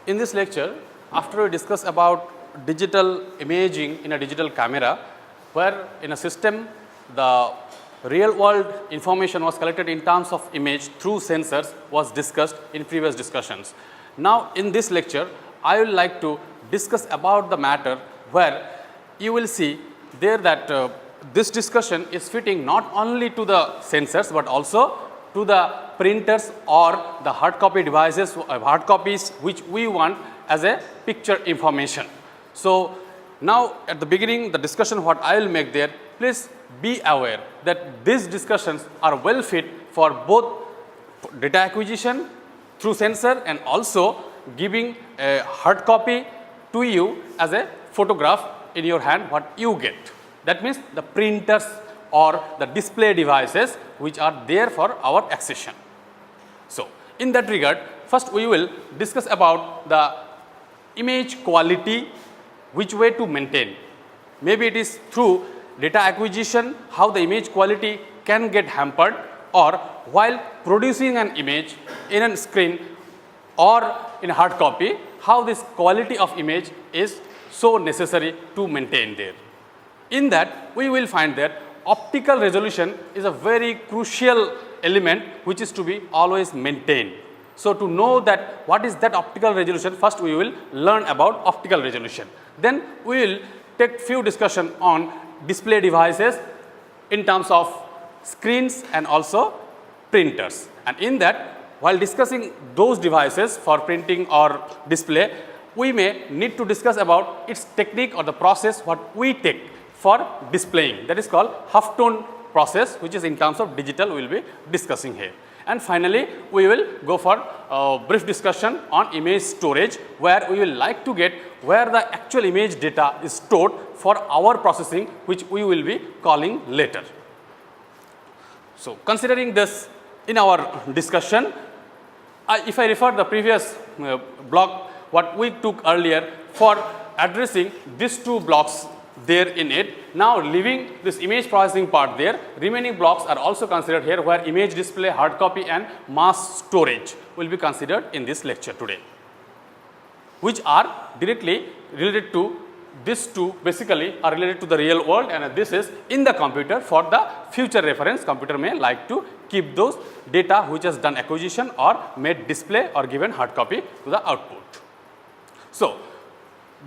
In this lecture, after we discuss about digital imaging in a digital camera, where in a system the real world information was collected in terms of image through sensors was discussed in previous discussions. Now, in this lecture, I would like to discuss about the matter where you will see there that this discussion is fitting not only to the sensors, but also to the printers or the hard copy devices, hard copies which we want as a picture information. So, now at the beginning the discussion what I will make there, please be aware that these discussions are well fit for both data acquisition through sensor and also giving a hard copy to you as a photograph in your hand what you get. That means the printers or the display devices which are there for our accession. So, in that regard, first we will discuss about the image quality, which way to maintain. Maybe it is through data acquisition, how the image quality can get hampered, or while producing an image in a screen or in a hard copy, how this quality of image is so necessary to maintain there. In that, we will find that optical resolution is a very crucial element which is to be always maintained. So, to know that what is that optical resolution, first we will learn about optical resolution. Then we will take few discussion on display devices in terms of screens and also printers. And in that, while discussing those devices for printing or display, we may need to discuss about its technique or the process what we take for displaying, that is called half tone process, which is in terms of digital we will be discussing here. And finally, we will go for a brief discussion on image storage, where we will like to get where the actual image data is stored for our processing, which we will be calling later. So, considering this in our discussion, if I refer the previous block what we took earlier for addressing these two blocks there in it. Now, leaving this image processing part there, remaining blocks are also considered here, where image display, hard copy and mass storage will be considered in this lecture today, which are directly related to these two, basically are related to the real world, and this is in the computer for the future reference. Computer may like to keep those data which has done acquisition or made display or given hard copy to the output. So,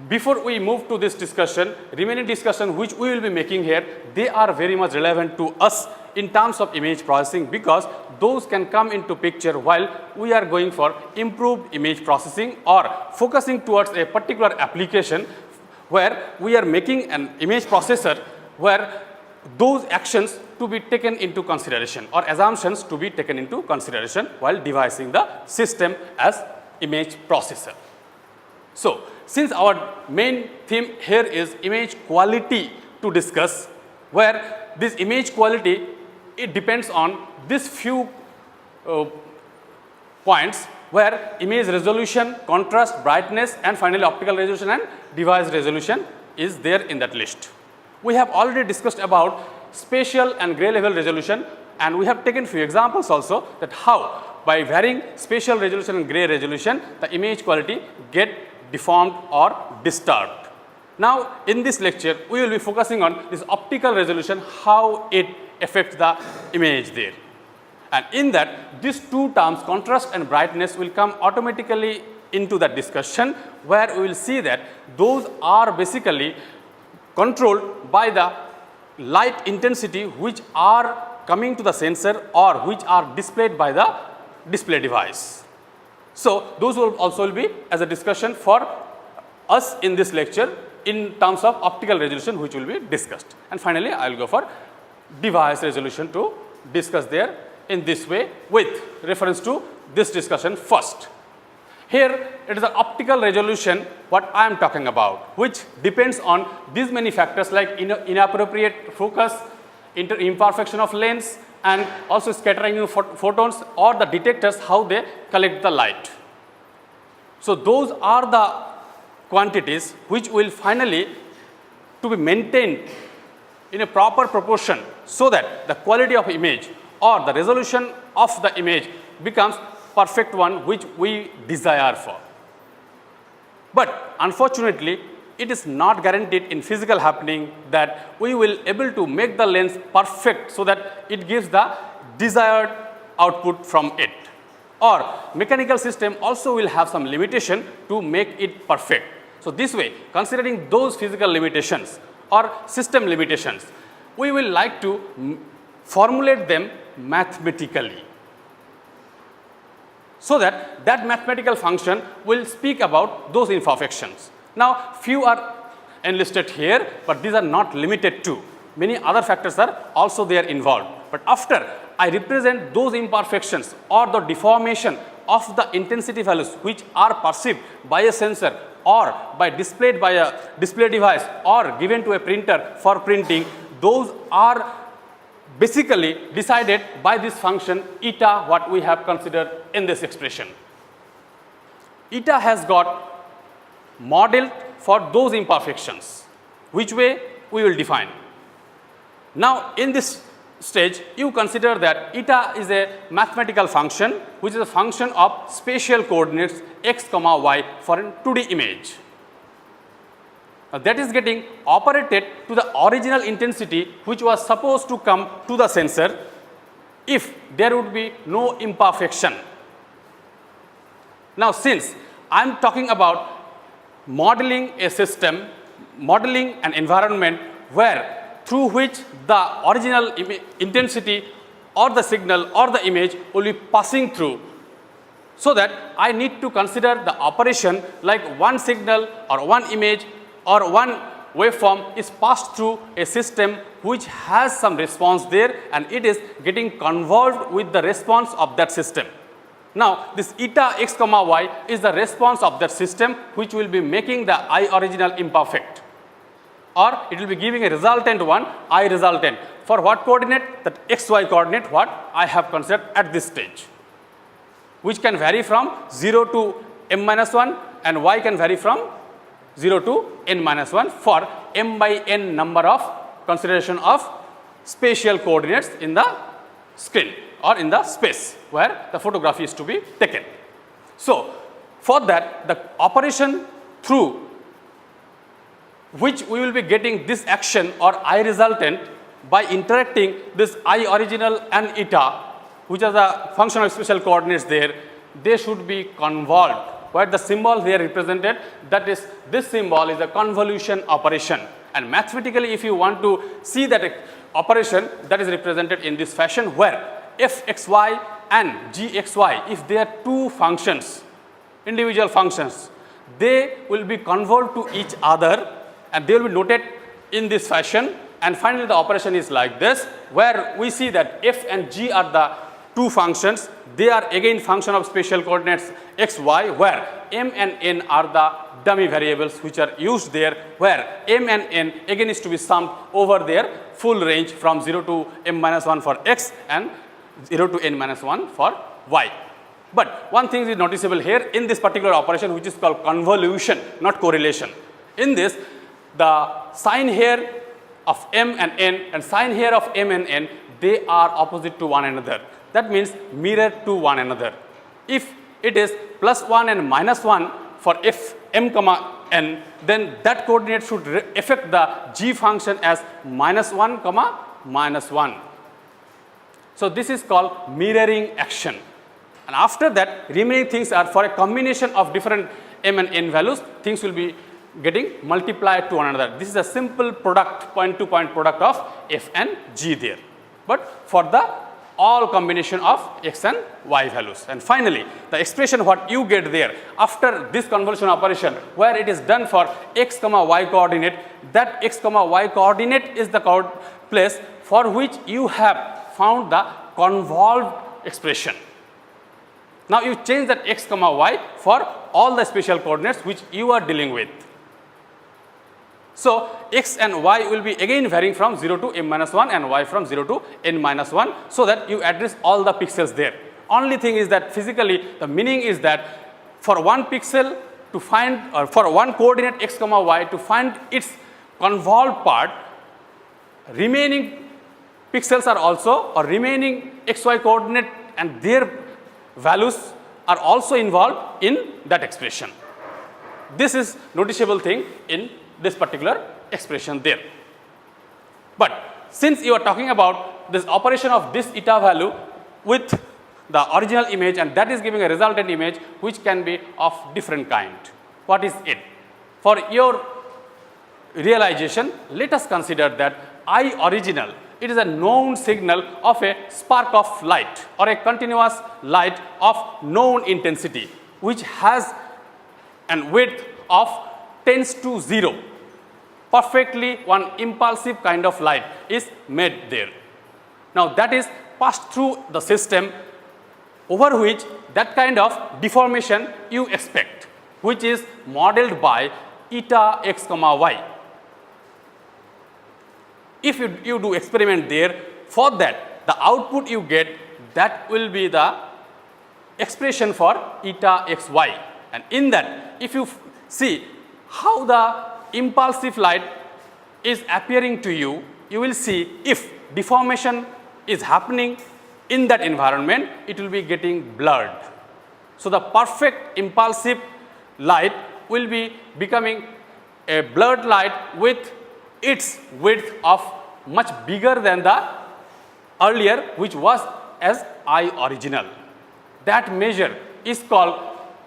before we move to this discussion, remaining discussion which we will be making here, they are very much relevant to us in terms of image processing, because those can come into picture while we are going for improved image processing or focusing towards a particular application where we are making an image processor where those actions to be taken into consideration or assumptions to be taken into consideration while devising the system as image processor. So, since our main theme here is image quality to discuss, where this image quality, it depends on these few points, where image resolution, contrast, brightness and finally optical resolution and device resolution is there in that list. We have already discussed about spatial and gray level resolution, and we have taken few examples also that how by varying spatial resolution and gray resolution the image quality get deformed or disturbed. Now, in this lecture we will be focusing on this optical resolution, how it affects the image there. And in that, these two terms, contrast and brightness, will come automatically into that discussion, where we will see that those are basically controlled by the light intensity which are coming to the sensor or which are displayed by the display device. So, those will also be as a discussion for us in this lecture in terms of optical resolution, which will be discussed. And finally, I will go for device resolution to discuss there in this way with reference to this discussion first. Here it is the optical resolution what I am talking about, which depends on these many factors like inappropriate focus, imperfection of lens and also scattering of photons or the detectors how they collect the light. So, those are the quantities which will finally to be maintained in a proper proportion, so that the quality of image or the resolution of the image becomes perfect one which we desire for. But unfortunately, it is not guaranteed in physical happening that we will able to make the lens perfect so that it gives the desired output from it. Or mechanical system also will have some limitation to make it perfect. So this way, considering those physical limitations or system limitations, we will like to formulate them mathematically, so that that mathematical function will speak about those imperfections. Now, few are enlisted here, but these are not limited to. Many other factors are also there involved. But after I represent those imperfections or the deformation of the intensity values which are perceived by a sensor or displayed by a display device or given to a printer for printing, those are basically decided by this function eta, what we have considered in this expression. Eta has got modeled for those imperfections. Which way we will define? Now, in this stage, you consider that eta is a mathematical function which is a function of spatial coordinates x, y for a 2D image. Now, that is getting operated to the original intensity which was supposed to come to the sensor if there would be no imperfection. Now, since I am talking about modeling a system, modeling an environment where through which the original intensity or the signal or the image will be passing through, so that I need to consider the operation like one signal or one image or one waveform is passed through a system which has some response there and it is getting convolved with the response of that system. Now, this eta x, y is the response of that system which will be making the I original imperfect, or it will be giving a resultant one, I resultant. For what coordinate? That xy coordinate what I have considered at this stage, which can vary from 0 to m minus 1 and y can vary from 0 to n minus 1 for m by n number of consideration of spatial coordinates in the screen or in the space where the photography is to be taken. So, for that the operation through which we will be getting this action or I resultant by interacting this I original and eta, which are the function of spatial coordinates there, they should be convolved, where the symbol here represented, that is, this symbol is a convolution operation. And mathematically, if you want to see that operation, that is represented in this fashion, where fxy and gxy, if they are two functions, individual functions, they will be convolved to each other and they will be noted in this fashion. And finally, the operation is like this, where we see that f and g are the two functions. They are again function of spatial coordinates x, y, where m and n are the dummy variables which are used there, where m and n again is to be summed over their full range from 0 to m minus 1 for x and 0 to n minus 1 for y. But one thing is noticeable here in this particular operation, which is called convolution, not correlation. In this, the sign here of m and n and sign here of m and n, they are opposite to one another. That means mirror to one another. If it is plus 1 and minus 1 for f m comma n, then that coordinate should affect the g function as minus 1 comma minus 1. So, this is called mirroring action. And after that, remaining things are for a combination of different m and n values, things will be getting multiplied to one another. This is a simple product, point to point product of f and g there, but for the all combination of x and y values. And finally, the expression what you get there after this convolution operation, where it is done for x comma y coordinate, that x comma y coordinate is the place for which you have found the convolved expression. Now, you change that x comma y for all the spatial coordinates which you are dealing with. So, x and y will be again varying from 0 to m minus 1 and y from 0 to n minus 1, so that you address all the pixels there. Only thing is that physically the meaning is that for one pixel to find, or for one coordinate x comma y to find its convolved part, remaining pixels are also, or remaining xy coordinate and their values are also involved in that expression. this is noticeable thing in this particular expression there. But since you are talking about this operation of this eta value with the original image, and that is giving a resultant image which can be of different kind. What is it? For your realization, let us consider that I original, it is a known signal of a spark of light or a continuous light of known intensity which has an width of tends to 0. Perfectly one impulsive kind of light is made there. Now that is passed through the system over which that kind of deformation you expect, which is modeled by eta x comma y. If you do experiment there, for that the output you get, that will be the expression for eta xy, and in that if you see how the impulsive light is appearing to you, you will see if deformation is happening in that environment, it will be getting blurred. So the perfect impulsive light will be becoming a blurred light with its width of much bigger than the earlier, which was as I original. That measure is called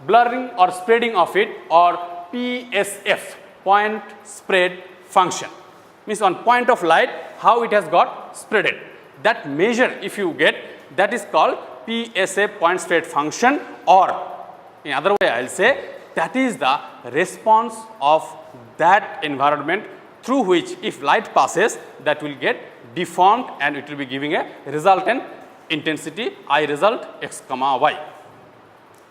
blurring or spreading of it, or PSF, point spread function. Means on point of light how it has got spreaded. That measure if you get, that is called PSF, point spread function, or in other way I will say that is the response of that environment through which if light passes, that will get deformed and it will be giving a resultant intensity I result x comma y.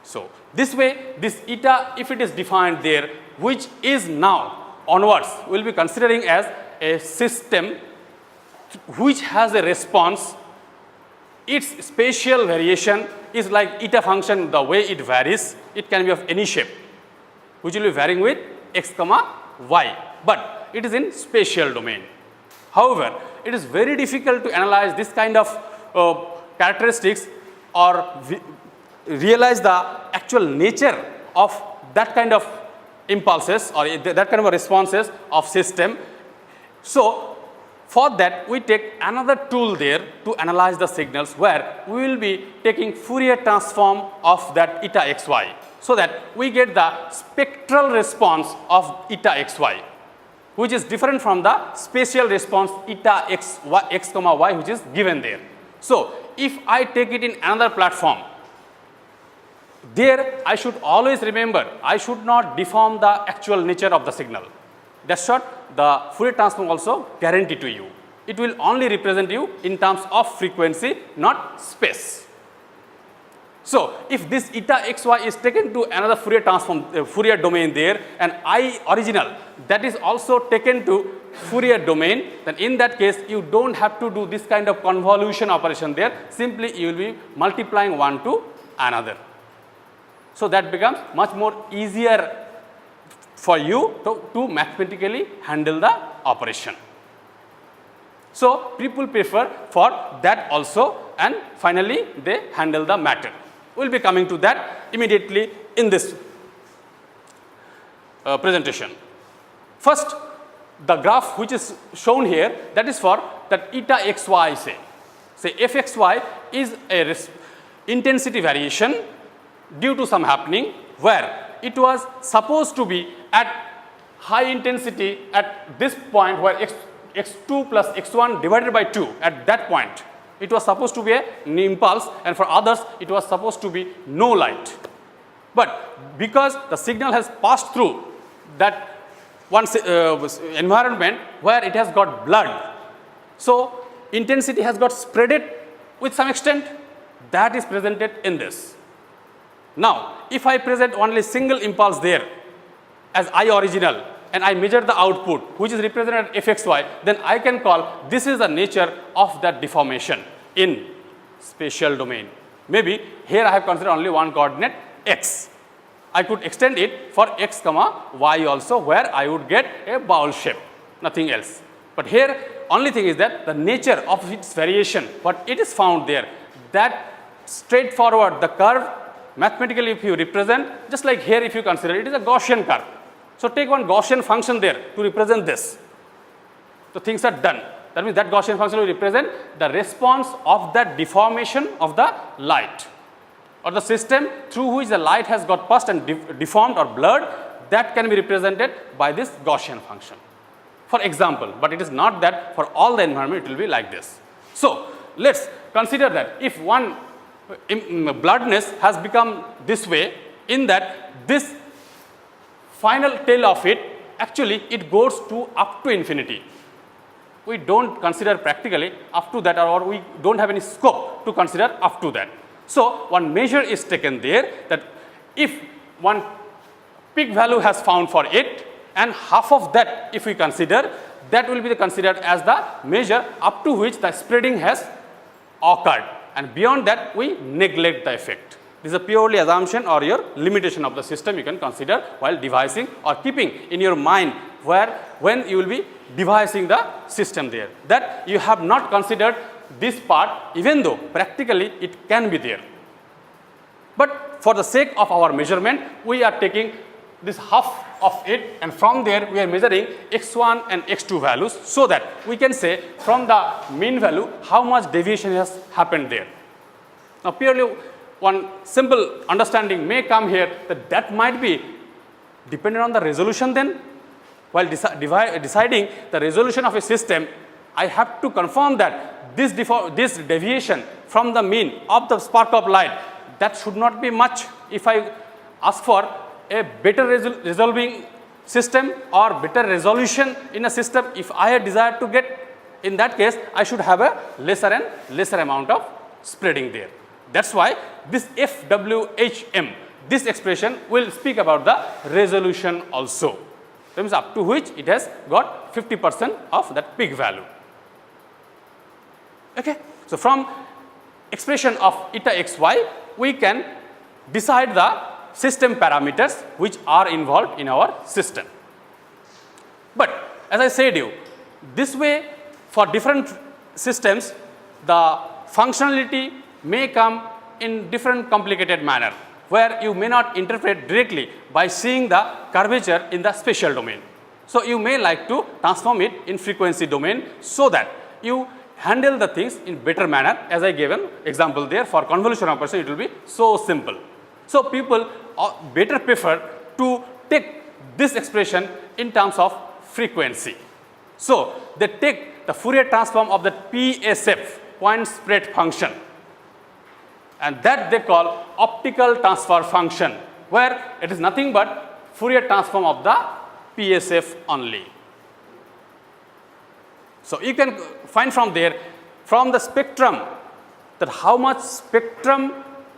So this way this eta, if it is defined there, which is now onwards we will be considering as a system which has a response, its spatial variation is like eta function, the way it varies, it can be of any shape which will be varying with x comma y, but it is in spatial domain. However, it is very difficult to analyze this kind of characteristics or realize the actual nature of that kind of impulses or that kind of responses of system. So for that we take another tool there to analyze the signals, where we will be taking Fourier transform of that eta xy, so that we get the spectral response of eta xy, which is different from the spatial response eta x comma y, which is given there. So if I take it in another platform, there I should always remember I should not deform the actual nature of the signal. That's what the Fourier transform also guarantee to you. It will only represent you in terms of frequency, not space. So if this eta xy is taken to another Fourier transform, Fourier domain there, and I original, that is also taken to Fourier domain, then in that case you don't have to do this kind of convolution operation there, simply you will be multiplying one to another. So that becomes much more easier for you to mathematically handle the operation. So people prefer for that also, and finally they handle the matter. We will be coming to that immediately in this presentation. First, the graph which is shown here, that is for that eta xy, say fxy is a intensity variation due to some happening where it was supposed to be at high intensity at this point, where x2 plus x1 divided by 2, at that point it was supposed to be an impulse, and for others it was supposed to be no light. But because the signal has passed through that one environment where it has got blurred, so intensity has got spreaded with some extent, that is presented in this. Now if I present only single impulse there as I original, and I measure the output which is represented as fxy, then I can call this is the nature of that deformation in spatial domain. Maybe here I have considered only one coordinate x. I could extend it for x comma y also, where I would get a bowl shape, nothing else. But here only thing is that the nature of its variation, what it is found there, that straightforward the curve mathematically if you represent, just like here if you consider it is a Gaussian curve. So take one Gaussian function there to represent this. So things are done. That means that Gaussian function will represent the response of that deformation of the light, or the system through which the light has got passed and deformed or blurred. That can be represented by this Gaussian function, for example. But it is not that for all the environment it will be like this. So let's consider that if one blurredness has become this way, in that this final tail of it, actually it goes to up to infinity. We don't consider practically up to that, or we don't have any scope to consider up to that. So one measure is taken there, that if one peak value has found for it, and half of that if we consider, that will be considered as the measure up to which the spreading has occurred, and beyond that we neglect the effect. This is a purely assumption or your limitation of the system you can consider while devising or keeping in your mind when you will be devising the system there, that you have not considered this part, even though practically it can be there. But for the sake of our measurement, we are taking this half of it, and from there we are measuring x1 and x2 values, so that we can say from the mean value how much deviation has happened there. Now purely one simple understanding may come here, that might be dependent on the resolution. Then while deciding the resolution of a system, I have to confirm that this deviation from the mean of the spark of light, that should not be much. If I ask for a better resolving system or better resolution in a system, if I desire to get, in that case I should have a lesser and lesser amount of spreading there. That's why this FWHM, this expression will speak about the resolution also. That means up to which it has got 50% of that peak value. Okay. So from expression of eta xy, we can decide the system parameters which are involved in our system. But as I said you, this way for different systems, the functionality may come in different complicated manner, where you may not interpret directly by seeing the curvature in the spatial domain. So you may like to transform it in frequency domain, so that you handle the things in better manner. As I gave an example there, for convolution operation it will be so simple. So people better prefer to take this expression in terms of frequency. So they take the Fourier transform of the PSF, point spread function, and that they call optical transfer function, where it is nothing but Fourier transform of the PSF only. So you can find from there, from the spectrum, that how much spectrum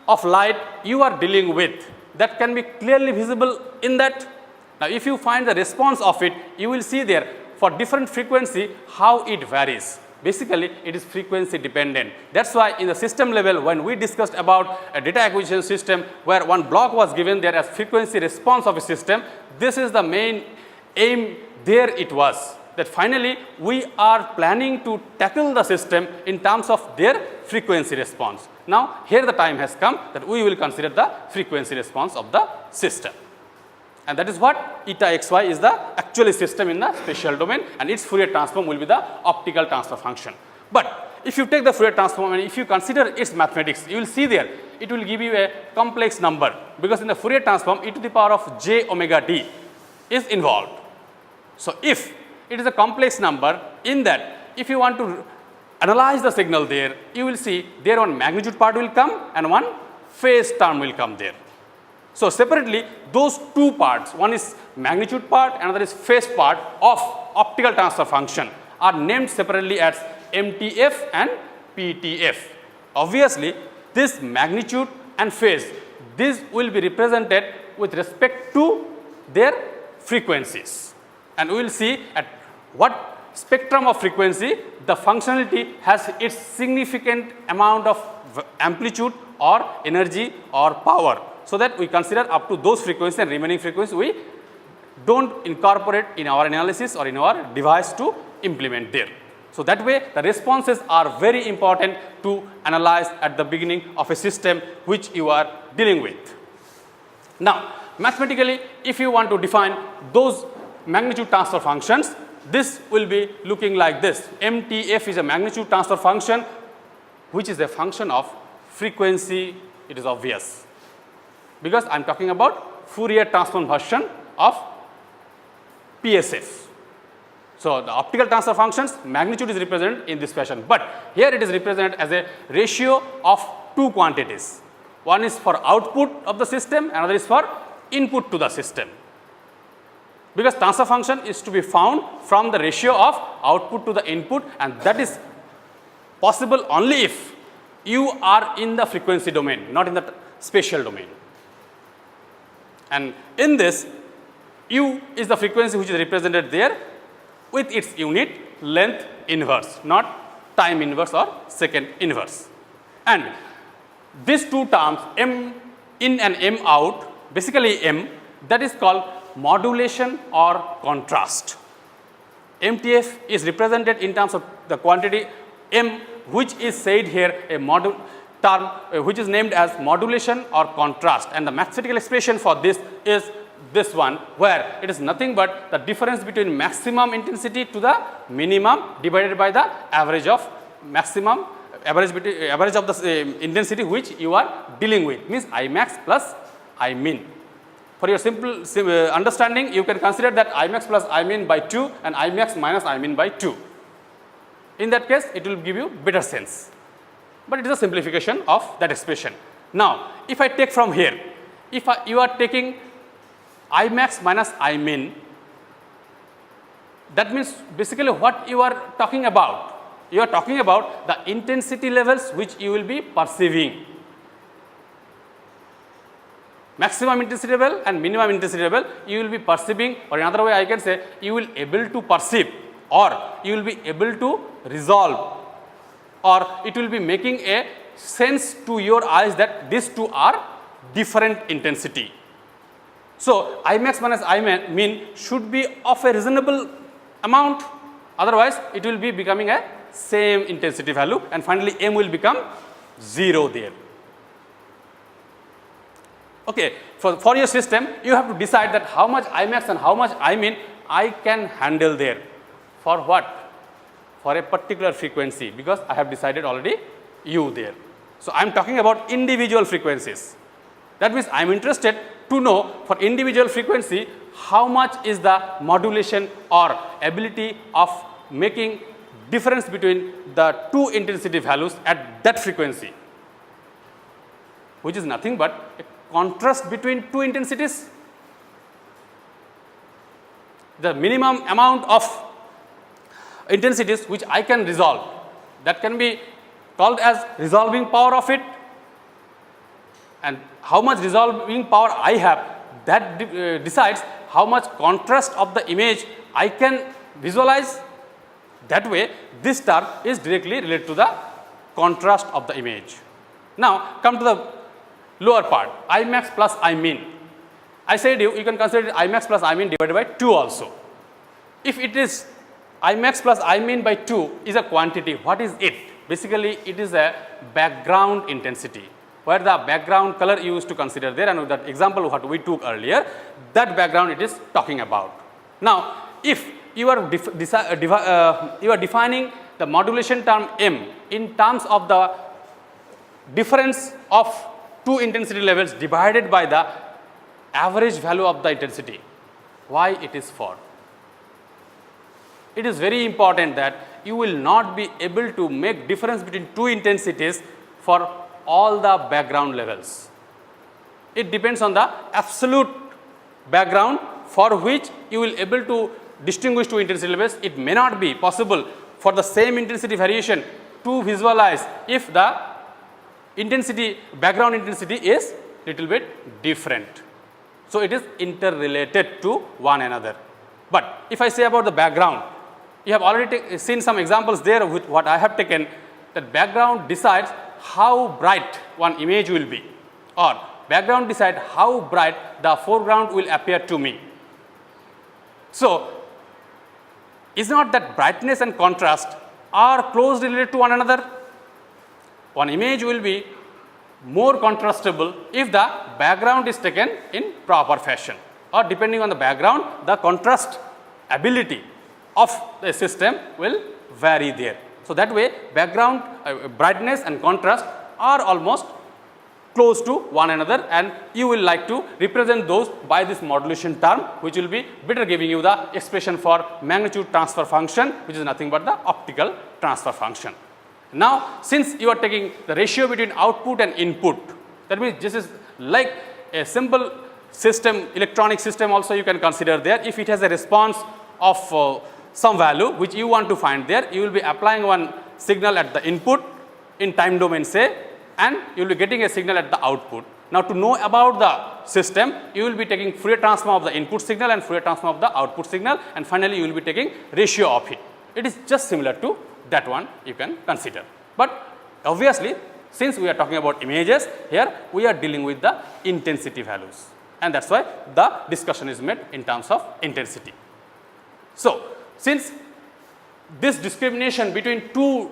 of light you are dealing with, that can be clearly visible in that. Now if you find the response of it, you will see there for different frequency how it varies. Basically it is frequency dependent. That's why in the system level, when we discussed about a data acquisition system where one block was given there as frequency response of a system, this is the main aim there. It was that finally we are planning to tackle the system in terms of their frequency response. Now here the time has come that we will consider the frequency response of the system, and that is what eta xy is the actual system in the spatial domain, and its Fourier transform will be the optical transfer function. But if you take the Fourier transform and if you consider its mathematics, you will see there it will give you a complex number, because in the Fourier transform e to the power of j omega d is involved. So if it is a complex number, in that if you want to analyze the signal there, you will see there one magnitude part will come and one phase term will come there. So separately those two parts, one is magnitude part, another is phase part of optical transfer function, are named separately as MTF and PTF. Obviously this magnitude and phase, this will be represented with respect to their frequencies, and we will see at what spectrum of frequency the functionality has its significant amount of amplitude or energy or power, so that we consider up to those frequencies, and remaining frequencies we don't incorporate in our analysis or in our device to implement there. So that way the responses are very important to analyze at the beginning of a system which you are dealing with. Now mathematically, if you want to define those magnitude transfer functions, this will be looking like this. MTF is a magnitude transfer function which is a function of frequency. It is obvious because I am talking about Fourier transform version of PSF. So, the optical transfer functions magnitude is represented in this fashion, but here it is represented as a ratio of two quantities. One is for output of the system, another is for input to the system. Because transfer function is to be found from the ratio of output to the input, and that is possible only if you are in the frequency domain, not in the spatial domain. And in this, U is the frequency which is represented there with its unit length inverse, not time inverse or second inverse. And these two terms, M in and M out, basically M, that is called modulation or contrast. MTF is represented in terms of the quantity M, which is said here a term which is named as modulation or contrast, and the mathematical expression for this is this one, where it is nothing but the difference between maximum intensity to the minimum divided by the average of maximum average of the intensity which you are dealing with, means I max plus I min. For your simple understanding, you can consider that I max plus I min by 2 and I max minus I min by 2. In that case, it will give you better sense, but it is a simplification of that expression. Now, if I take from here, if you are taking I max minus I min, that means basically what you are talking about? You are talking about the intensity levels which you will be perceiving. Maximum intensity level and minimum intensity level you will be perceiving, or another way I can say you will able to perceive, or you will be able to resolve, or it will be making a sense to your eyes that these two are different intensity. So, I max minus I min should be of a reasonable amount, otherwise it will be becoming a same intensity value, and finally M will become 0 there. Okay, for your system you have to decide that how much I max and how much I min I can handle there. For what? For a particular frequency, because I have decided already U there. So, I am talking about individual frequencies. That means I am interested to know for individual frequency how much is the modulation or ability of making difference between the two intensity values at that frequency, which is nothing but a contrast between two intensities. The minimum amount of intensities which I can resolve, that can be called as resolving power of it, and how much resolving power I have, that decides how much contrast of the image I can visualize. That way this term is directly related to the contrast of the image. Now, come to the lower part, I max plus I min. I said you can consider I max plus I min divided by 2 also. If it is I max plus I min by 2 is a quantity, what is it? Basically it is a background intensity, where the background color you used to consider there, and that example what we took earlier, that background it is talking about. Now, if you are defining the modulation term M in terms of the difference of two intensity levels divided by the average value of the intensity, why it is for? It is very important that you will not be able to make difference between two intensities for all the background levels. It depends on the absolute background for which you will able to distinguish two intensity levels. It may not be possible for the same intensity variation to visualize if the intensity, background intensity is little bit different. So, it is interrelated to one another. But if I say about the background, you have already seen some examples there with what I have taken, that background decides how bright one image will be, or background decide how bright the foreground will appear to me. So, is not that brightness and contrast are closely related to one another? One image will be more contrastable if the background is taken in proper fashion, or depending on the background, the contrast ability of the system will vary there. So, that way background brightness and contrast are almost close to one another, and you will like to represent those by this modulation term, which will be better giving you the expression for magnitude transfer function, which is nothing but the optical transfer function. Now, since you are taking the ratio between output and input, that means this is like a simple system, electronic system also you can consider there. If it has a response of some value which you want to find there, you will be applying one signal at the input in time domain say, and you will be getting a signal at the output. Now, to know about the system, you will be taking Fourier transform of the input signal and Fourier transform of the output signal, and finally, you will be taking ratio of it. It is just similar to that one you can consider. But obviously, since we are talking about images, here we are dealing with the intensity values, and that is why the discussion is made in terms of intensity. So, since this discrimination between two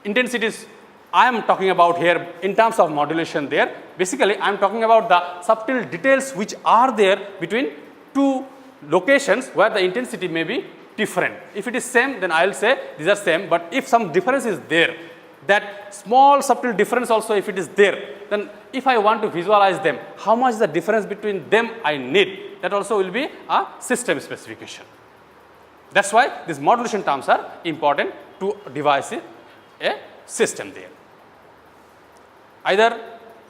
intensities I am talking about here in terms of modulation there, basically I am talking about the subtle details which are there between two locations where the intensity may be different. If it is same, then I will say these are same, but if some difference is there, that small subtle difference also if it is there, then if I want to visualize them, how much the difference between them I need, that also will be a system specification. That is why these modulation terms are important to devise a system there, either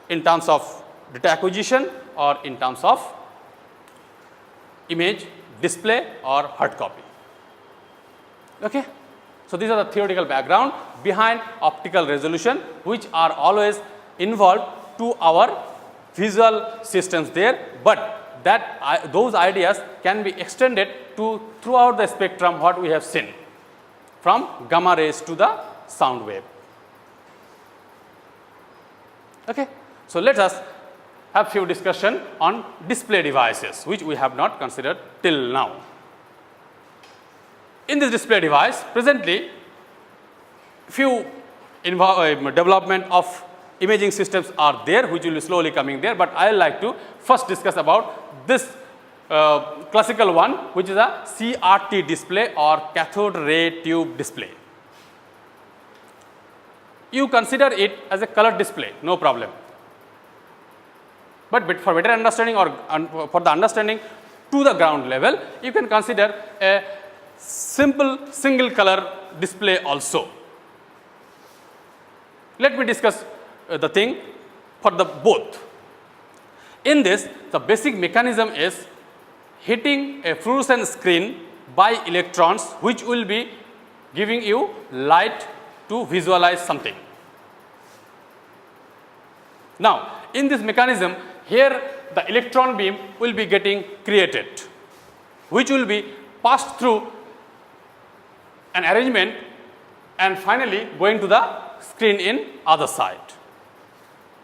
in terms of data acquisition or in terms of image display or hard copy. Okay? So, these are the theoretical background behind optical resolution, which are always involved to our visual systems there, but that those ideas can be extended to throughout the spectrum what we have seen, from gamma rays to the sound wave. Okay. So, let us have few discussion on display devices, which we have not considered till now. In this display device, presently few development of imaging systems are there, which will be slowly coming there, but I would like to first discuss about this classical one, which is a CRT display or cathode ray tube display. You consider it as a color display, no problem. But for better understanding or for the understanding to the ground level, you can consider a simple single color display also. Let me discuss the thing for the both. In this, the basic mechanism is hitting a fluorescent screen by electrons, which will be giving you light to visualize something. Now, in this mechanism, here the electron beam will be getting created, which will be passed through an arrangement and finally going to the screen in other side.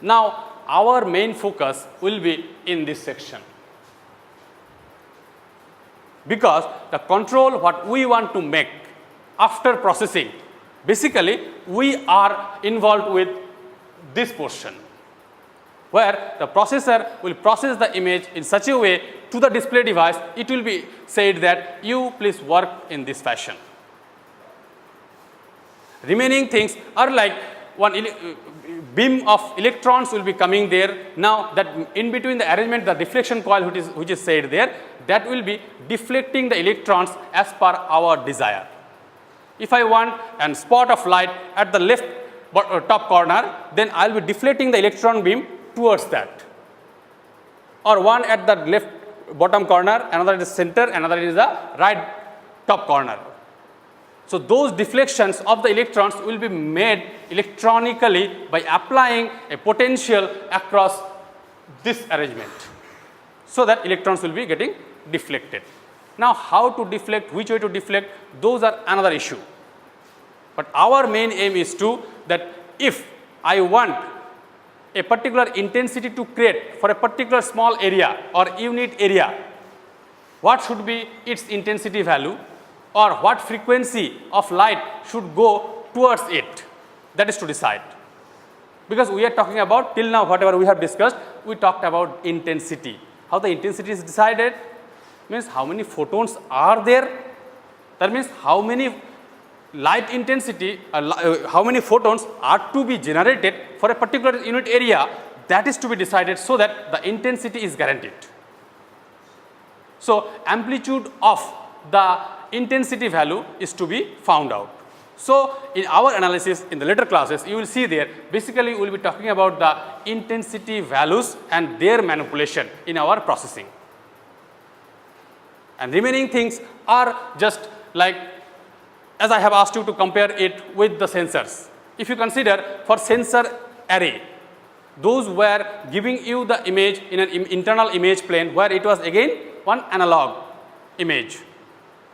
Now, our main focus will be in this section, because the control what we want to make after processing, basically we are involved with this portion, where the processor will process the image in such a way to the display device, it will be said that you please work in this fashion. Remaining things are like one beam of electrons will be coming there. Now, that in between the arrangement, the deflection coil which is said there, that will be deflecting the electrons as per our desire. If I want a spot of light at the left top corner, then I will be deflecting the electron beam towards that, or one at the left bottom corner, another is center, another is the right top corner. So, those deflections of the electrons will be made electronically by applying a potential across this arrangement, so that electrons will be getting deflected. Now, how to deflect, which way to deflect, those are another issue. But our main aim is to that if I want a particular intensity to create for a particular small area or unit area, what should be its intensity value, or what frequency of light should go towards it, that is to decide. Because we are talking about till now whatever we have discussed, we talked about intensity. How the intensity is decided? Means how many photons are there. That means how many light intensity, how many photons are to be generated for a particular unit area, that is to be decided so that the intensity is guaranteed. So, amplitude of the intensity value is to be found out. So, in our analysis in the later classes, you will see there basically we will be talking about the intensity values and their manipulation in our processing. And remaining things are just like, as I have asked you to compare it with the sensors. If you consider for sensor array, those were giving you the image in an internal image plane where it was again one analog image,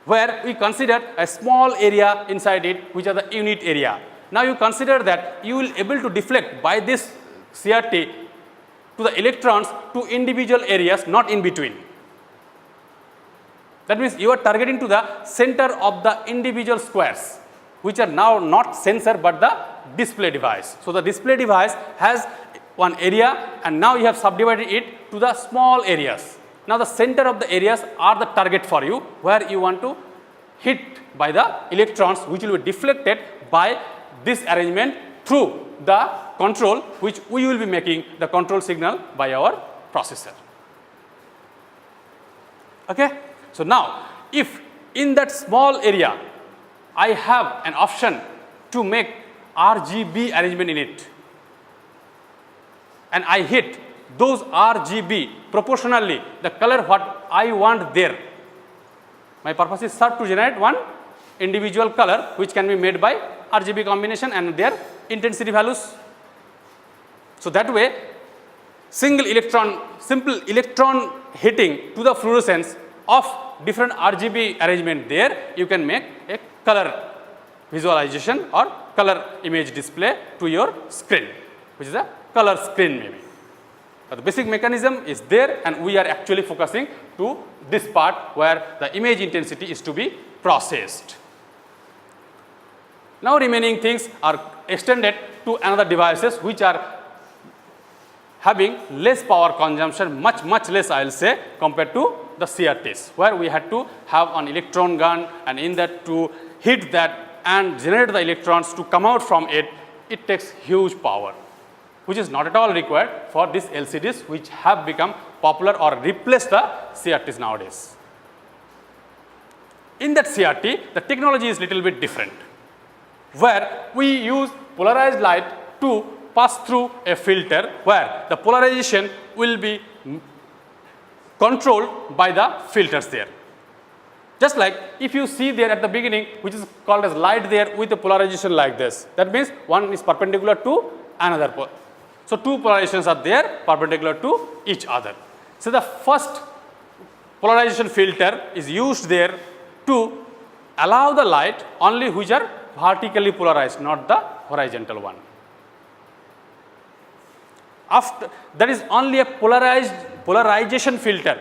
where we considered a small area inside it which are the unit area. Now you consider that you will able to deflect by this CRT to the electrons to individual areas, not in between. That means you are targeting to the center of the individual squares, which are now not sensor but the display device. So, the display device has one area and now you have subdivided it to the small areas. Now, the center of the areas are the target for you, where you want to hit by the electrons which will be deflected by this arrangement through the control which we will be making the control signal by our processor. Okay? So, now if in that small area I have an option to make RGB arrangement in it and I hit those RGB proportionally the color what I want there. My purpose is to generate one individual color which can be made by RGB combination and their intensity values. So, that way simple electron hitting to the fluorescence of different RGB arrangement there, you can make a color visualization or color image display to your screen, which is a color screen maybe. But the basic mechanism is there and we are actually focusing to this part where the image intensity is to be processed. Now, remaining things are extended to another devices which are having less power consumption, much less I will say compared to the CRTs, where we had to have an electron gun and in that to hit that and generate the electrons to come out from it, it takes huge power, which is not at all required for these LCDs which have become popular or replaced the CRTs nowadays. In that CRT, the technology is little bit different, where we use polarized light to pass through a filter where the polarization will be controlled by the filters there. Just like if you see there at the beginning which is called as light there with a polarization like this, that means one is perpendicular to another. So, two polarizations are there perpendicular to each other. So, the first polarization filter is used there to allow the light only which are vertically polarized, not the horizontal one. After that is only a polarization filter.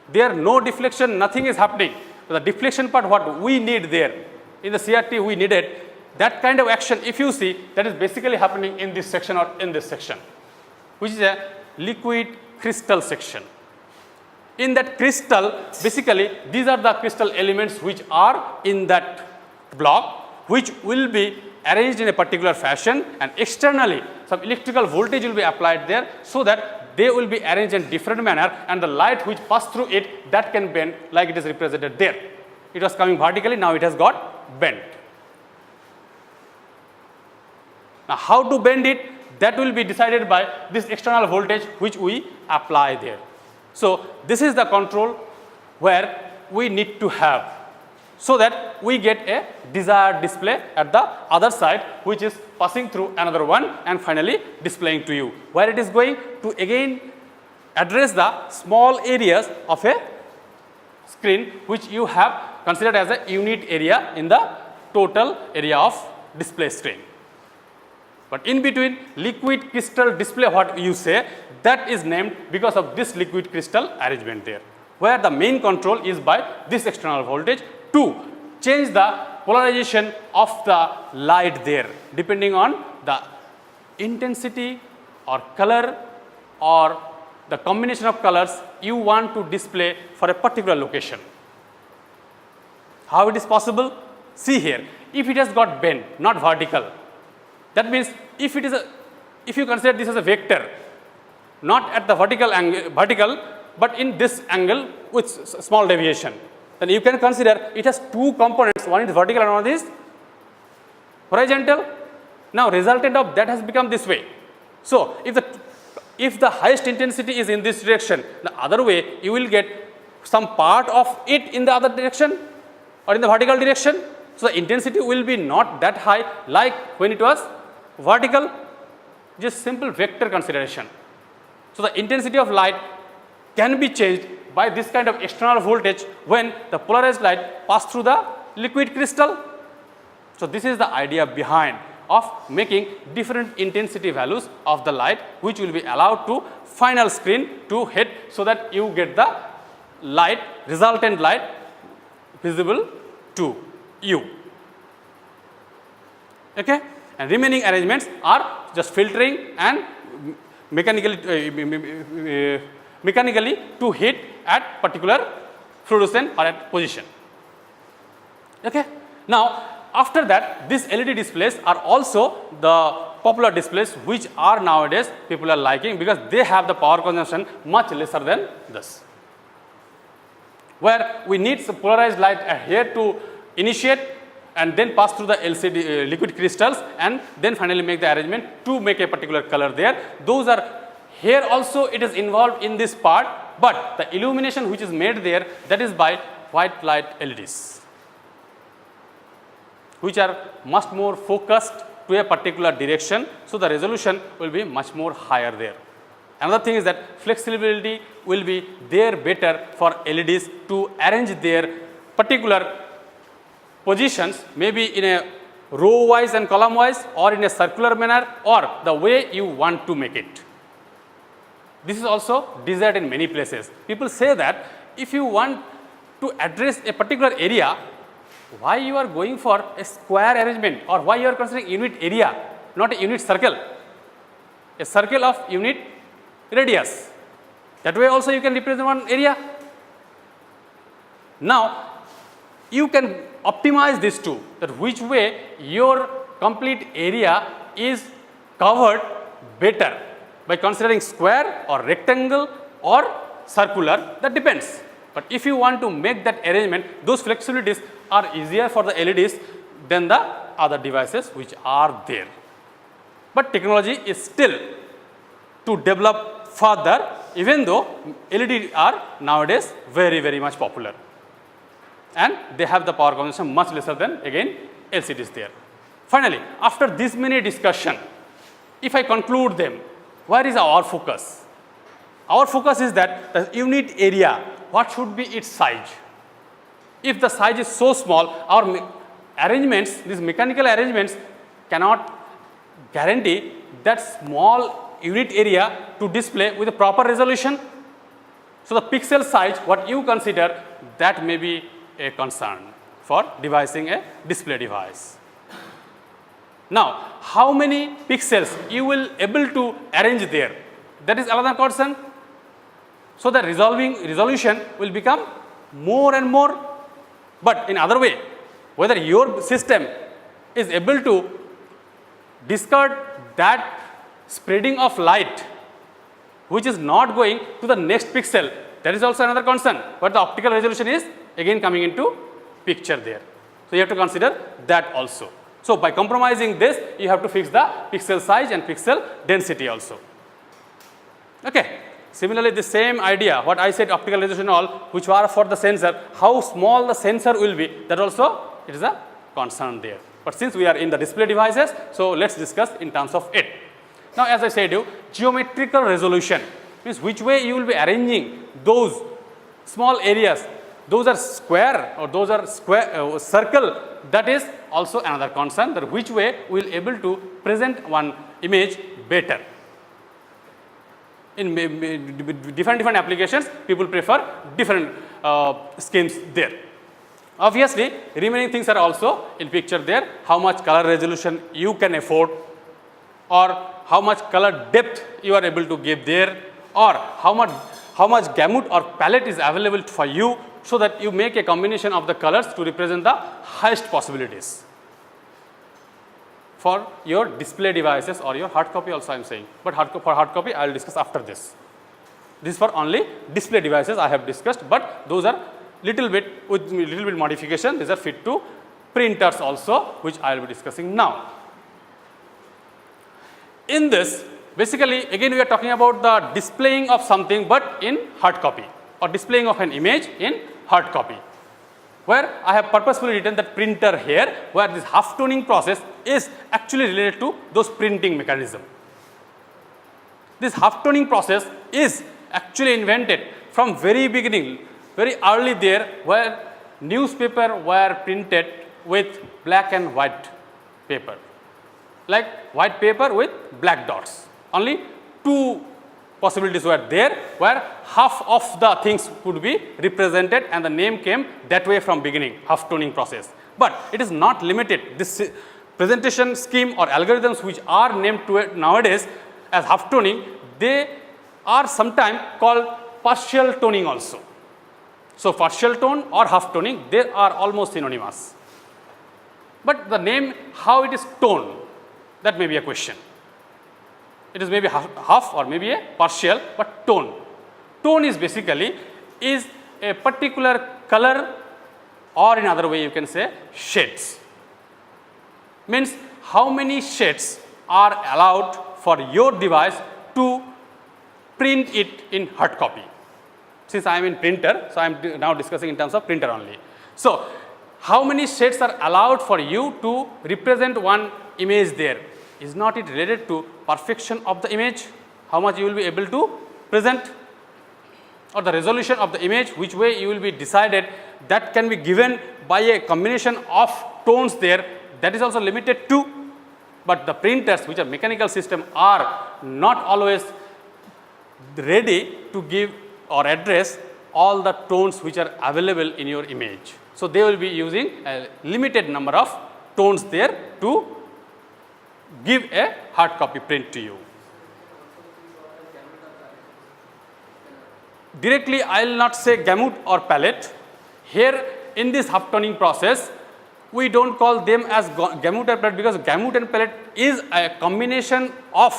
There no deflection, nothing is happening. The deflection part what we need there in the CRT we needed that kind of action. If you see, that is basically happening in this section or in this section, which is a liquid crystal section. In that crystal, basically these are the crystal elements which are in that block, which will be arranged in a particular fashion and externally some electrical voltage will be applied there, so that they will be arranged in different manner and the light which pass through it that can bend like it is represented there. It was coming vertically, now it has got bent. Now, how to bend it, that will be decided by this external voltage which we apply there. So, this is the control where we need to have, so that we get a desired display at the other side which is passing through another one and finally displaying to you, where it is going to again address the small areas of a screen which you have considered as a unit area in the total area of display screen. But in between liquid crystal display what you say, that is named because of this liquid crystal arrangement there, where the main control is by this external voltage to change the polarization of the light there depending on the intensity or color or the combination of colors you want to display for a particular location. How it is possible? See here, if it has got bend, not vertical, that means if it is if you consider this as a vector, not at the vertical, but in this angle with small deviation, then you can consider it has two components, one is vertical and one is horizontal. Now resultant of that has become this way. So if the highest intensity is in this direction, the other way you will get some part of it in the other direction or in the vertical direction. So the intensity will be not that high like when it was vertical, just simple vector consideration. So the intensity of light can be changed by this kind of external voltage when the polarized light pass through the liquid crystal. So this is the idea behind of making different intensity values of the light, which will be allowed to final screen to hit, so that you get the light, resultant light visible to you. Okay? And remaining arrangements are just filtering and mechanically to hit at particular fluorescent or at position. Okay? Now, after that, these LED displays are also the popular displays which are nowadays people are liking, because they have the power consumption much lesser than this, where we need some polarized light here to initiate and then pass through the LCD liquid crystals and then finally make the arrangement to make a particular color there. Those are here also it is involved in this part, but the illumination which is made there, that is by white light LEDs, which are much more focused to a particular direction. So the resolution will be much more higher there. Another thing is that flexibility will be there better for LEDs to arrange their particular positions, maybe in a row wise and column wise, or in a circular manner, or the way you want to make it. This is also desired in many places. People say that if you want to address a particular area, why you are going for a square arrangement, or why you are considering unit area, not a unit circle, a circle of unit radius. That way also you can represent one area. Now, you can optimize this too, that which way your complete area is covered better, by considering square or rectangle or circular, that depends. But if you want to make that arrangement, those flexibilities are easier for the LEDs than the other devices which are there. But technology is still to develop further, even though LED are nowadays very much popular, and they have the power consumption much lesser than again LCDs there. Finally, after this many discussion, if I conclude them, where is our focus? Our focus is that the unit area, what should be its size? If the size is so small, our arrangements, these mechanical arrangements cannot guarantee that small unit area to display with a proper resolution. So the pixel size, what you consider, that may be a concern for devising a display device. Now, how many pixels you will able to arrange there, that is another concern. So the resolution will become more and more. But in other way, whether your system is able to discard that spreading of light which is not going to the next pixel, that is also another concern, but the optical resolution is again coming into picture there. So you have to consider that also. So by compromising this, you have to fix the pixel size and pixel density also. Okay. Similarly, the same idea, what I said, optical resolution all, which are for the sensor, how small the sensor will be, that also it is a concern there. But since we are in the display devices, so let's discuss in terms of it. Now, as I said you, geometrical resolution means which way you will be arranging those small areas. Those are square or those are square circle, that is also another concern, that which way we will able to present one image better. In different applications, people prefer different schemes there. Obviously, remaining things are also in picture there, how much color resolution you can afford, or how much color depth you are able to give there, or how much gamut or palette is available for you, so that you make a combination of the colors to represent the highest possibilities for your display devices or your hard copy also I am saying, but for hard copy I will discuss after this. This is for only display devices I have discussed, but those are little bit with little bit modification, these are fit to printers also, which I will be discussing now. In this, basically again we are talking about the displaying of something, but in hard copy, or displaying of an image in hard copy, where I have purposefully written that printer here, where this half toning process is actually related to those printing mechanism. This half toning process is actually invented from very beginning, very early there, where newspaper were printed with black and white paper, like white paper with black dots. Only two possibilities were there, where half of the things could be represented, and the name came that way from beginning, half toning process. But it is not limited. This presentation scheme or algorithms which are named nowadays as half toning, they are sometimes called partial toning also. So, partial tone or half toning, they are almost synonymous. But the name, how it is tone, that may be a question. It is maybe half or maybe a partial, but tone. Tone is basically is a particular color, or in other way you can say shades. Means how many shades are allowed for your device to print it in hard copy. Since I am in printer, so I am now discussing in terms of printer only. So, how many shades are allowed for you to represent one image there? Is not it related to perfection of the image, how much you will be able to present, or the resolution of the image, which way you will be decided, that can be given by a combination of tones there, that is also limited to. But the printers, which are mechanical system, are not always ready to give or address all the tones which are available in your image. So, they will be using a limited number of tones there to give a hard copy print to you. Directly I will not say gamut or palette. Here in this half toning process, we do not call them as gamut or palette, because gamut and palette is a combination of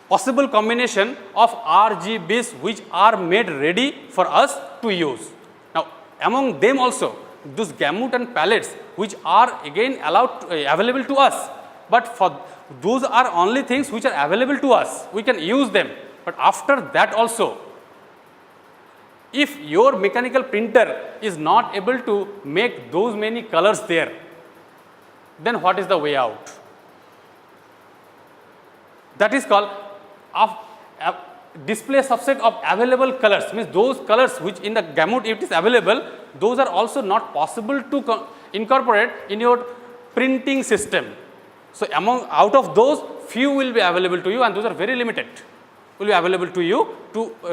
possible combination of RGBs which are made ready for us to use. Now, among them also those gamut and palettes which are again available to us, but for those are only things which are available to us, we can use them. But after that also, if your mechanical printer is not able to make those many colors there, then what is the way out? That is called display subset of available colors, means those colors which in the gamut it is available, those are also not possible to incorporate in your printing system. So, out of those, few will be available to you, and those are very limited, will be available to you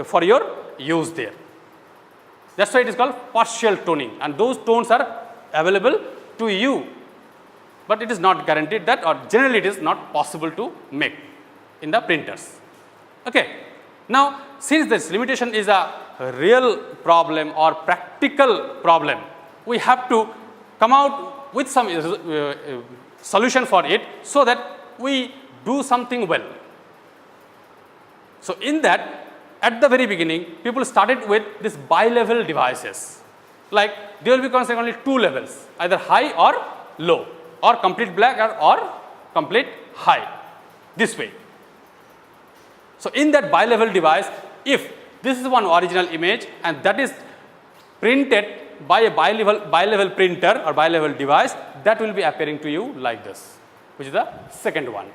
for your use there. That is why it is called partial toning, and those tones are available to you, but it is not guaranteed that, or generally it is not possible to make in the printers. Okay. Now, since this limitation is a real problem or practical problem, we have to come out with some solution for it, so that we do something well. So, in that, at the very beginning, people started with this bi-level devices, like there will be considered only two levels, either high or low, or complete black or complete high, this way. So, in that bi-level device, if this is one original image and that is printed by a bi-level printer or bi-level device, that will be appearing to you like this, which is the second one.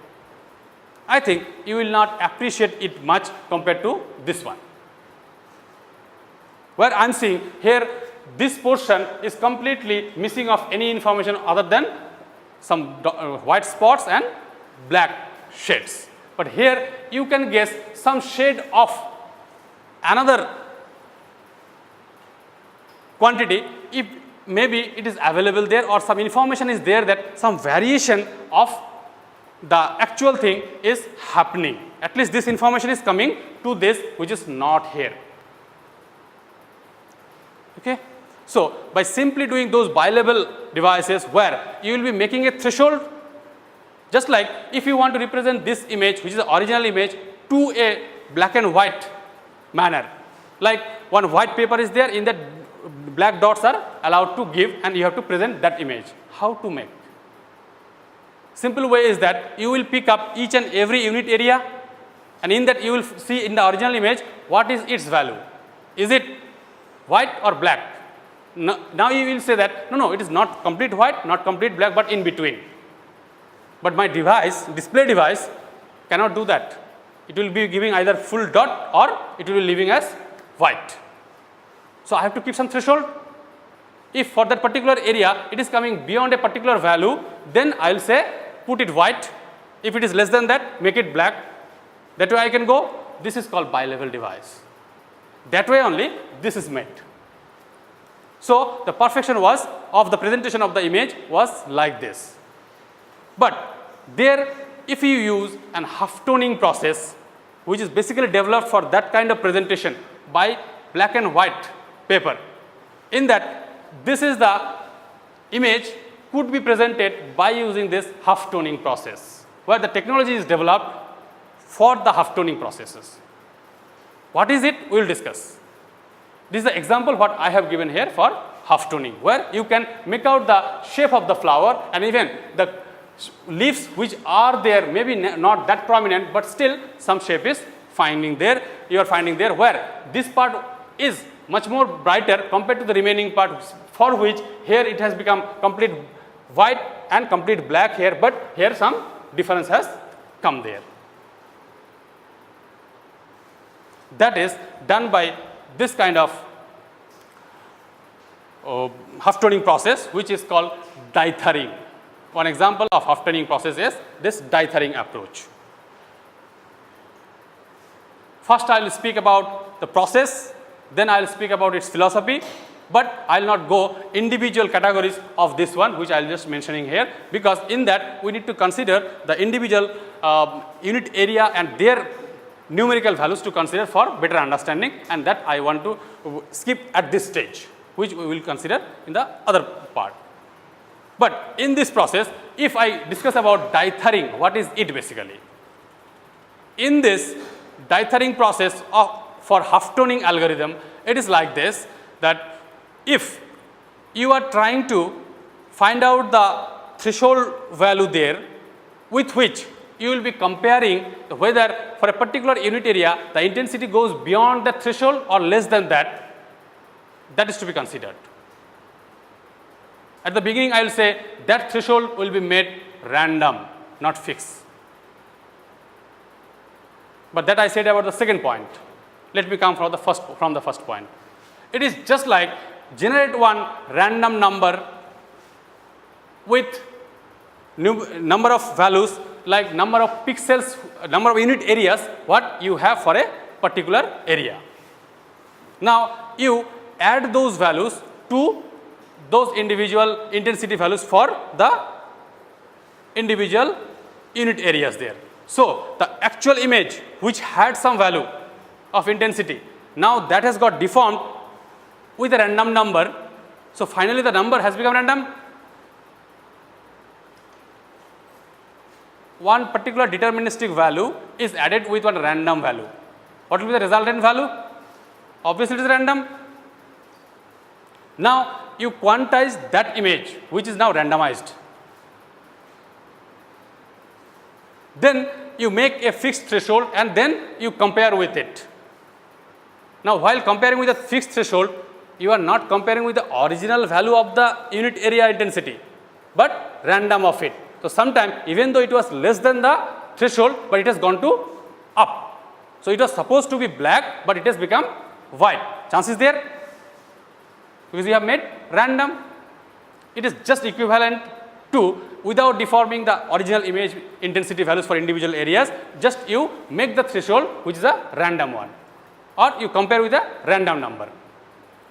I think you will not appreciate it much compared to this one, where I am seeing here this portion is completely missing of any information other than some white spots and black shades. But here you can guess some shade of another quantity, if maybe it is available there, or some information is there that some variation of the actual thing is happening. At least this information is coming to this which is not here. Okay. So, by simply doing those bilevel devices where you will be making a threshold, just like if you want to represent this image which is the original image to a black and white manner, like one white paper is there, in that black dots are allowed to give and you have to present that image. How to make? Simple way is that you will pick up each and every unit area, and in that you will see in the original image what is its value. Is it white or black? Now you will say that no, it is not complete white, not complete black, but in between. But my device, display device, cannot do that. It will be giving either full dot or it will be leaving as white. So I have to keep some threshold. If for that particular area it is coming beyond a particular value, then I will say put it white. If it is less than that, make it black. That way I can go. This is called bilevel device. That way only this is made. So the perfection was of the presentation of the image was like this. But there, if you use an half-toning process, which is basically developed for that kind of presentation by black and white paper, in that this is the image could be presented by using this half-toning process, where the technology is developed for the half-toning processes. What is it? We will discuss. This is the example what I have given here for half-toning, where you can make out the shape of the flower and even the leaves which are there, maybe not that prominent, but still some shape is finding there. You are finding there where this part is much more brighter compared to the remaining part, for which here it has become complete white and complete black here, but here some difference has come there. That is done by this kind of half-toning process, which is called dithering. One example of half-toning process is this dithering approach. First I will speak about the process, then I will speak about its philosophy, but I will not go individual categories of this one, which I will just mentioning here, because in that we need to consider the individual unit area and their numerical values to consider for better understanding, and that I want to skip at this stage, which we will consider in the other part. But in this process, if I discuss about dithering, what is it basically? In this dithering process for half-toning algorithm, it is like this, that if you are trying to find out the threshold value there, with which you will be comparing whether for a particular unit area the intensity goes beyond the threshold or less than that, that is to be considered. At the beginning I will say that threshold will be made random, not fixed. But that I said about the second point. Let me come from the first point. It is just like generate one random number with number of values, like number of pixels, number of unit areas what you have for a particular area. Now you add those values to those individual intensity values for the individual unit areas there. So the actual image which had some value of intensity, now that has got deformed with a random number. So finally the number has become random. One particular deterministic value is added with one random value. What will be the resultant value? Obviously it is random. Now you quantize that image which is now randomized. Then you make a fixed threshold and then you compare with it. Now while comparing with a fixed threshold, you are not comparing with the original value of the unit area intensity, but random of it. So sometimes even though it was less than the threshold, but it has gone to up. So it was supposed to be black, but it has become white. Chance is there? Because you have made random. It is just equivalent to, without deforming the original image intensity values for individual areas, just you make the threshold which is a random one, or you compare with a random number.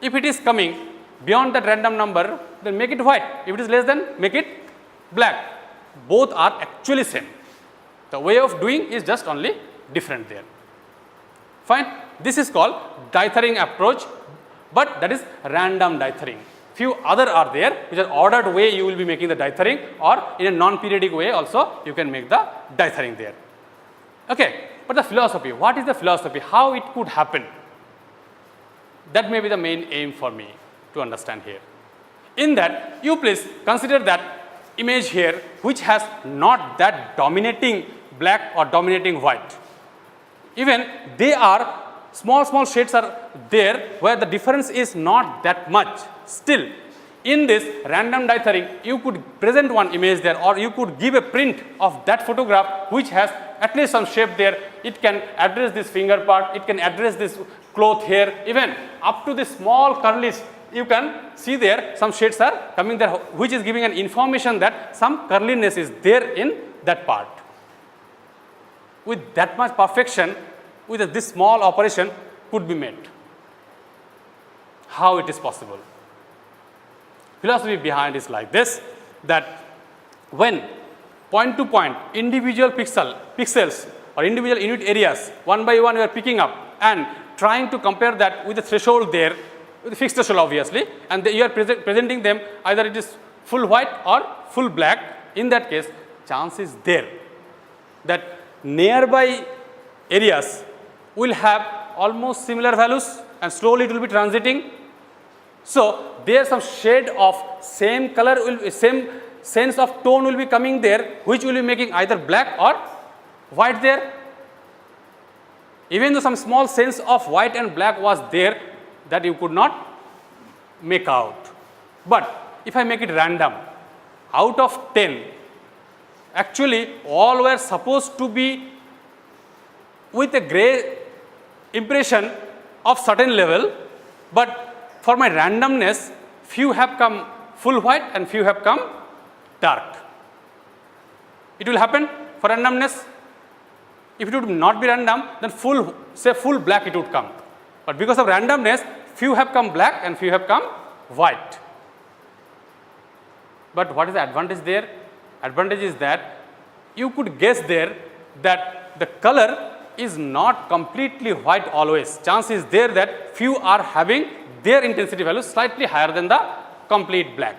If it is coming beyond that random number, then make it white. If it is less than, make it black. Both are actually same. The way of doing is just only different there. Fine. This is called dithering approach, but that is random dithering. Few other are there which are ordered way you will be making the dithering, or in a non-periodic way also you can make the dithering there. Okay. But the philosophy, what is the philosophy? How it could happen? That may be the main aim for me to understand here. In that, you please consider that image here which has not that dominating black or dominating white. Even they are small shades are there where the difference is not that much. Still, in this random dithering, you could present one image there, or you could give a print of that photograph which has at least some shape there. It can address this finger part, it can address this cloth here, even up to this small curlies. You can see there some shades are coming there, which is giving an information that some curliness is there in that part. With that much perfection, with this small operation could be made. How it is possible? Philosophy behind is like this, that when point to point individual pixels or individual unit areas one by one you are picking up and trying to compare that with the threshold there, with the fixed threshold obviously, and you are presenting them either it is full white or full black. In that case, chance is there that nearby areas will have almost similar values and slowly it will be transiting. So, there some shade of same color same sense of tone will be coming there, which will be making either black or white there. Even though some small sense of white and black was there, that you could not make out. But if I make it random, out of 10, actually all were supposed to be with a gray impression of certain level, but for my randomness, few have come full white and few have come dark. It will happen for randomness. If it would not be random, then full black it would come. But because of randomness, few have come black and few have come white. But what is the advantage there? Advantage is that you could guess there that the color is not completely white always. Chance is there that few are having their intensity value slightly higher than the complete black.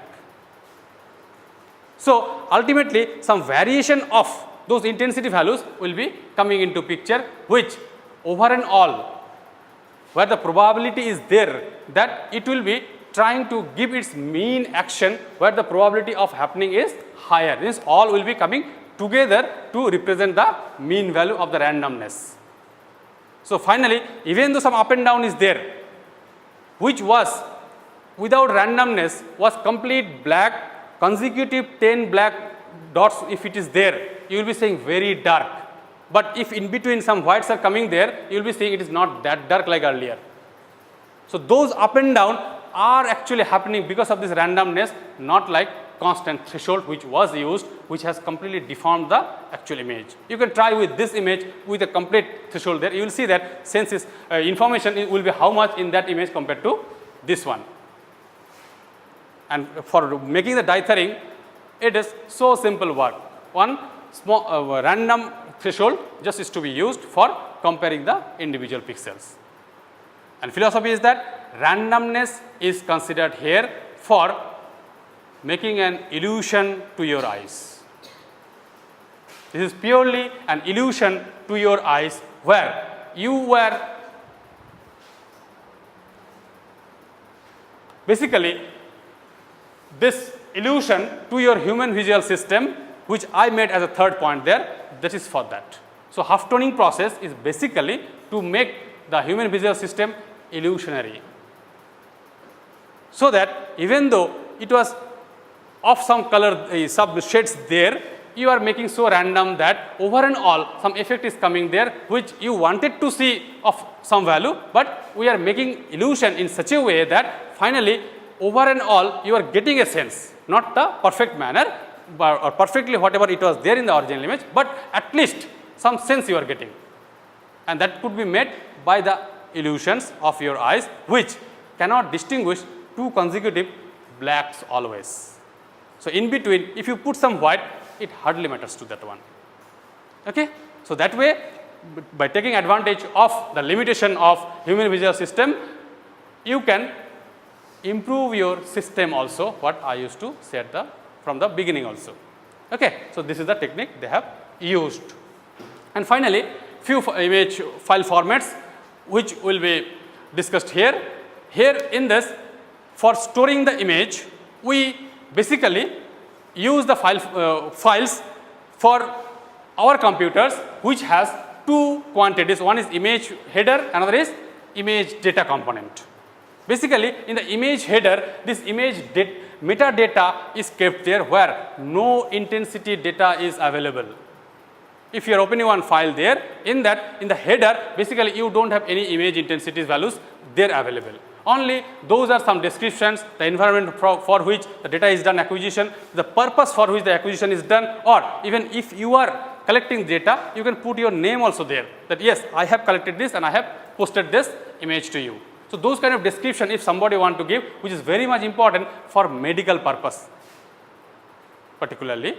So, ultimately some variation of those intensity values will be coming into picture, which over and all, where the probability is there that it will be trying to give its mean action where the probability of happening is higher. This all will be coming together to represent the mean value of the randomness. So, finally, even though some up and down is there, which was without randomness was complete black, consecutive 10 black dots if it is there, you will be saying very dark. But if in between some whites are coming there, you will be saying it is not that dark like earlier. So, those up and down are actually happening because of this randomness, not like constant threshold which was used, which has completely deformed the actual image. You can try with this image with a complete threshold there. You will see that sense information will be how much in that image compared to this one. And for making the dithering, it is so simple work. One small random threshold just is to be used for comparing the individual pixels. And philosophy is that randomness is considered here for making an illusion to your eyes. This is purely an illusion to your eyes where you were basically this illusion to your human visual system, which I made as a third point there, that is for that. So, half toning process is basically to make the human visual system illusionary, so that even though it was of some color sub shades there, you are making so random that over and all some effect is coming there which you wanted to see of some value, but we are making illusion in such a way that finally over and all you are getting a sense, not the perfect manner or perfectly whatever it was there in the original image, but at least some sense you are getting, and that could be made by the illusions of your eyes, which cannot distinguish two consecutive blacks always. So, in between if you put some white, it hardly matters to that one. Okay? So, that way by taking advantage of the limitation of human visual system, you can improve your system also, what I used to say at from the beginning also. Okay? So, this is the technique they have used. And finally, few image file formats which will be discussed here. Here in this, for storing the image, we basically use the files for our computers which has two quantities. One is image header, another is image data component. Basically, in the image header, this image metadata is kept there where no intensity data is available. If you are opening one file there, in that, in the header, basically you do not have any image intensity values there available. Only those are some descriptions, the environment for which the data is done acquisition, the purpose for which the acquisition is done, or even if you are collecting data, you can put your name also there, that yes, I have collected this and I have posted this image to you. So, those kind of description if somebody want to give, which is very much important for medical purpose particularly,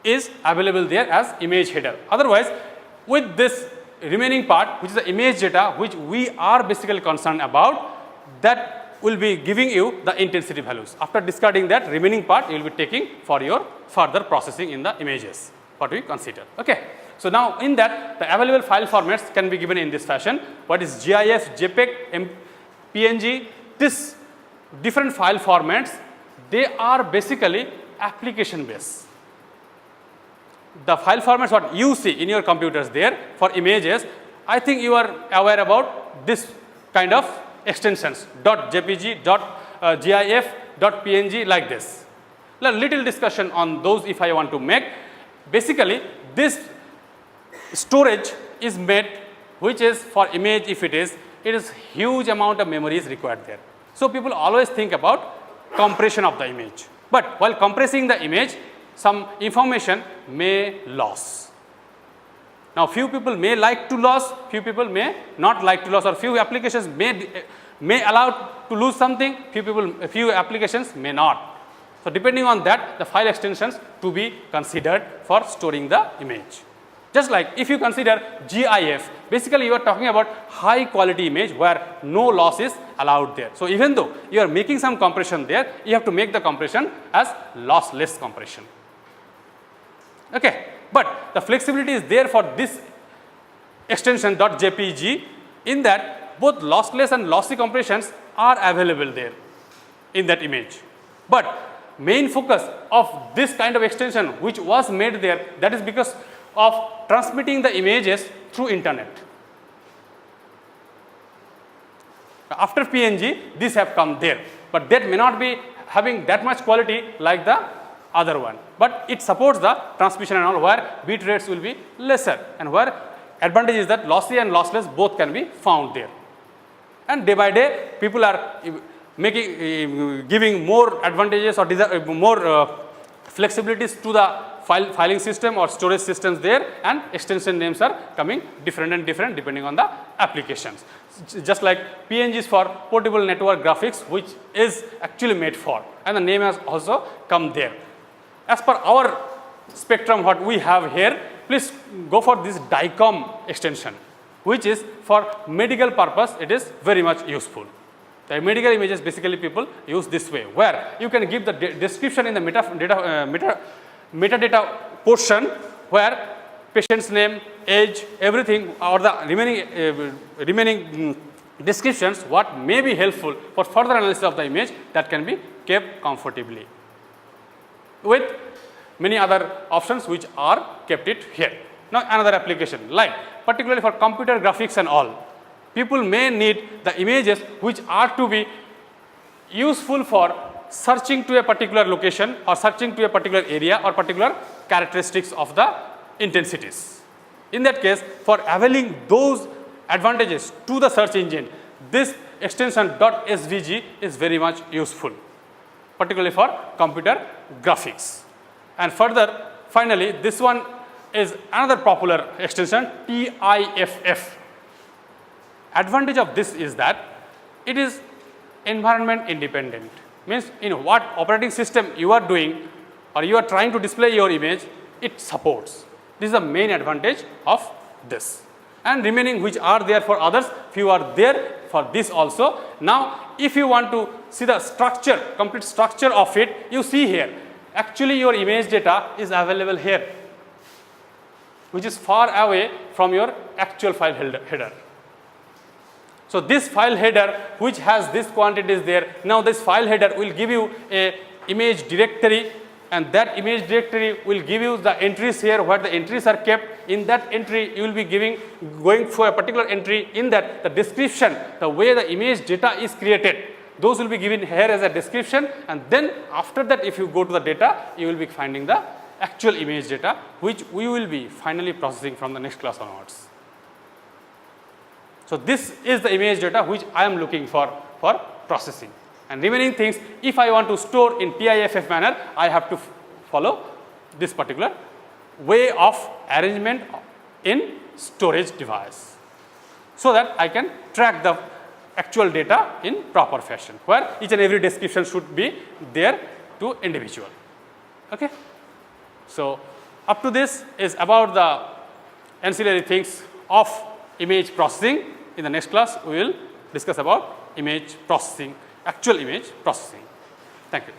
is available there as image header. Otherwise, with this remaining part, which is the image data, which we are basically concerned about, that will be giving you the intensity values. After discarding that remaining part, you will be taking for your further processing in the images, what we consider. Okay. So, now in that, the available file formats can be given in this fashion. What is GIF, JPEG, PNG, this different file formats, they are basically application based. The file formats what you see in your computers there for images, I think you are aware about this kind of extensions .jpg, .gif, .png like this. Little discussion on those if I want to make. Basically, this storage is made which is for image if it is huge amount of memory is required there. So, people always think about compression of the image, but while compressing the image, some information may lose. Now, few people may like to lose, few people may not like to lose, or few applications may allow to lose something, few applications may not. So, depending on that, the file extensions to be considered for storing the image. Just like if you consider GIF, basically you are talking about high quality image where no loss is allowed there. So, even though you are making some compression there, you have to make the compression as lossless compression. Okay. But the flexibility is there for this extension .jpg, in that both lossless and lossy compressions are available there in that image. But main focus of this kind of extension which was made there, that is because of transmitting the images through internet. After PNG, these have come there, but that may not be having that much quality like the other one, but it supports the transmission and all where bit rates will be lesser, and where advantage is that lossy and lossless both can be found there. And day by day, people are giving more advantages or more flexibilities to the filing system or storage systems there, and extension names are coming different and different depending on the applications. Just like PNG is for portable network graphics, which is actually made for, and the name has also come there. As per our spectrum what we have here, please go for this DICOM extension, which is for medical purpose, it is very much useful. The medical images basically people use this way, where you can give the description in the metadata portion, where patient's name, age, everything, or the remaining descriptions what may be helpful for further analysis of the image, that can be kept comfortably with many other options which are kept it here. Now, another application like particularly for computer graphics and all, people may need the images which are to be useful for searching to a particular location or searching to a particular area or particular characteristics of the intensities. In that case, for availing those advantages to the search engine, this extension .svg is very much useful, particularly for computer graphics. And further, finally, this one is another popular extension, TIFF. Advantage of this is that it is environment independent, means in what operating system you are doing or you are trying to display your image, it supports. This is the main advantage of this, and remaining which are there for others, few are there for this also. Now, if you want to see the structure, complete structure of it, you see here, actually your image data is available here, which is far away from your actual file header. So, this file header which has this quantities there, now this file header will give you a image directory, and that image directory will give you the entries here where the entries are kept. In that entry you will be going for a particular entry, in that the description, the way the image data is created, those will be given here as a description, and then after that if you go to the data, you will be finding the actual image data which we will be finally processing from the next class onwards. So, this is the image data which I am looking for processing, and remaining things, if I want to store in TIFF manner, I have to follow this particular way of arrangement in storage device, so that I can track the actual data in proper fashion, where each and every description should be there to individual. Okay. So, up to this is about the ancillary things of image processing. In the next class, we will discuss about image processing, actual image processing. Thank you.